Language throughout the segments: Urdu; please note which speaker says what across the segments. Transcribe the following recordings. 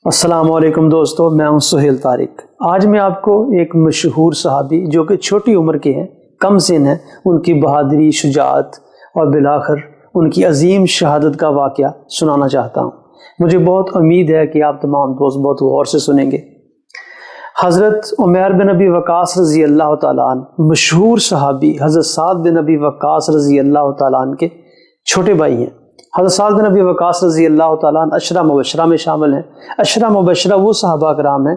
Speaker 1: السلام علیکم دوستو، میں ہوں سہیل طارق۔ آج میں آپ کو ایک مشہور صحابی جو کہ چھوٹی عمر کے ہیں، کم سن ہیں، ان کی بہادری، شجاعت اور بالآخر ان کی عظیم شہادت کا واقعہ سنانا چاہتا ہوں۔ مجھے بہت امید ہے کہ آپ تمام دوست بہت غور سے سنیں گے۔ حضرت عمیر بن ابی وقاص رضی اللہ تعالیٰ عنہ مشہور صحابی حضرت سعد بن ابی وقاص رضی اللہ تعالیٰ عنہ کے چھوٹے بھائی ہیں۔ حضرت سعد بن ابی وقاص رضی اللہ تعالیٰ عنہ عشرہ مبشرہ میں شامل ہیں۔ عشرہ مبشرہ وہ صحابہ کرام ہیں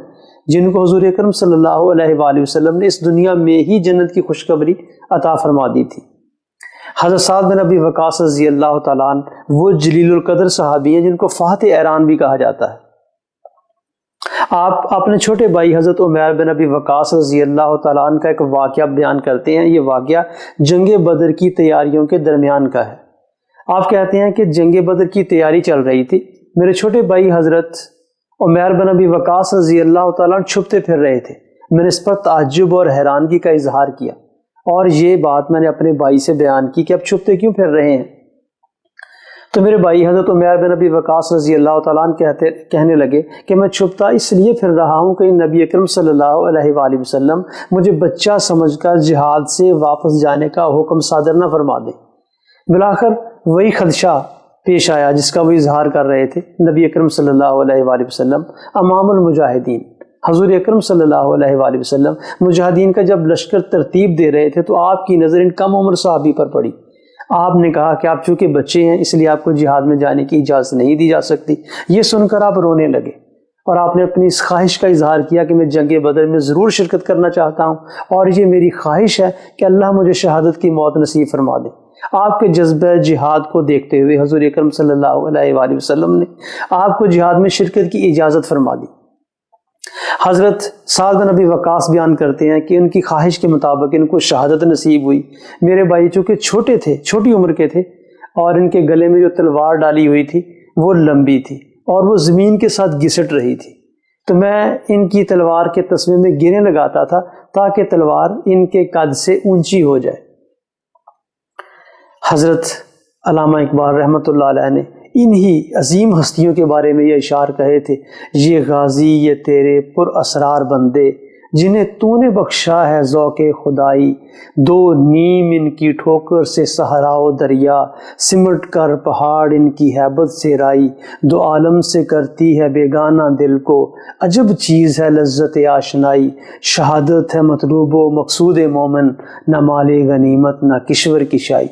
Speaker 1: جن کو حضور اکرم صلی اللہ علیہ وآلہ وسلم نے اس دنیا میں ہی جنت کی خوشخبری عطا فرما دی تھی۔ حضرت سعد بن ابی وقاص رضی اللہ تعالیٰ عنہ وہ جلیل القدر صحابی ہیں جن کو فاتح ایران بھی کہا جاتا ہے۔ آپ اپنے چھوٹے بھائی حضرت عمیر بن ابی وقاص رضی اللہ تعالیٰ عنہ کا ایک واقعہ بیان کرتے ہیں۔ یہ واقعہ جنگ بدر کی تیاریوں کے درمیان کا ہے۔ آپ کہتے ہیں کہ جنگ بدر کی تیاری چل رہی تھی، میرے چھوٹے بھائی حضرت عمیر بن ابی وقاص رضی اللہ تعالیٰ عنہ چھپتے پھر رہے تھے۔ میں نے اس پر تعجب اور حیرانگی کا اظہار کیا اور یہ بات میں نے اپنے بھائی سے بیان کی کہ اب چھپتے کیوں پھر رہے ہیں؟ تو میرے بھائی حضرت عمیر بن ابی وقاص رضی اللہ تعالیٰ عنہ کہنے لگے کہ میں چھپتا اس لیے پھر رہا ہوں کہ نبی اکرم صلی اللہ علیہ وآلہ وسلم مجھے بچہ سمجھ کر جہاد سے واپس جانے کا حکم صادر نہ فرما دیں۔ بالآخر وہی خدشہ پیش آیا جس کا وہ اظہار کر رہے تھے نبی اکرم صلی اللہ علیہ وآلہ وسلم امام المجاہدین۔ حضور اکرم صلی اللہ علیہ وآلہ وسلم مجاہدین کا جب لشکر ترتیب دے رہے تھے تو آپ کی نظر ان کم عمر صحابی پر پڑی۔ آپ نے کہا کہ آپ چونکہ بچے ہیں اس لیے آپ کو جہاد میں جانے کی اجازت نہیں دی جا سکتی۔ یہ سن کر آپ رونے لگے اور آپ نے اپنی اس خواہش کا اظہار کیا کہ میں جنگ بدر میں ضرور شرکت کرنا چاہتا ہوں اور یہ میری خواہش ہے کہ اللہ مجھے شہادت کی موت نصیب فرما دے۔ آپ کے جذبہ جہاد کو دیکھتے ہوئے حضور اکرم صلی اللہ علیہ وآلہ وسلم نے آپ کو جہاد میں شرکت کی اجازت فرما دی۔ حضرت سعد بن ابی وقاص بیان کرتے ہیں کہ ان کی خواہش کے مطابق ان کو شہادت نصیب ہوئی۔ میرے بھائی چونکہ چھوٹے تھے، چھوٹی عمر کے تھے اور ان کے گلے میں جو تلوار ڈالی ہوئی تھی وہ لمبی تھی اور وہ زمین کے ساتھ گھسٹ رہی تھی، تو میں ان کی تلوار کے تسمے میں گرنے لگاتا تھا تاکہ تلوار ان کے قد سے اونچی ہو جائے۔ حضرت علامہ اقبال رحمۃ اللہ علیہ نے انہی عظیم ہستیوں کے بارے میں یہ اشعار کہے تھے: یہ غازی یہ تیرے پر اسرار بندے جنہیں تو نے بخشا ہے ذوق خدائی، دو نیم ان کی ٹھوکر سے صحرا و دریا، سمٹ کر پہاڑ ان کی ہیبت سے رائی، دو عالم سے کرتی ہے بیگانہ دل کو، عجب چیز ہے لذت آشنائی، شہادت ہے مطلوب و مقصود مومن، نہ مال غنیمت نہ کشور کی شائی۔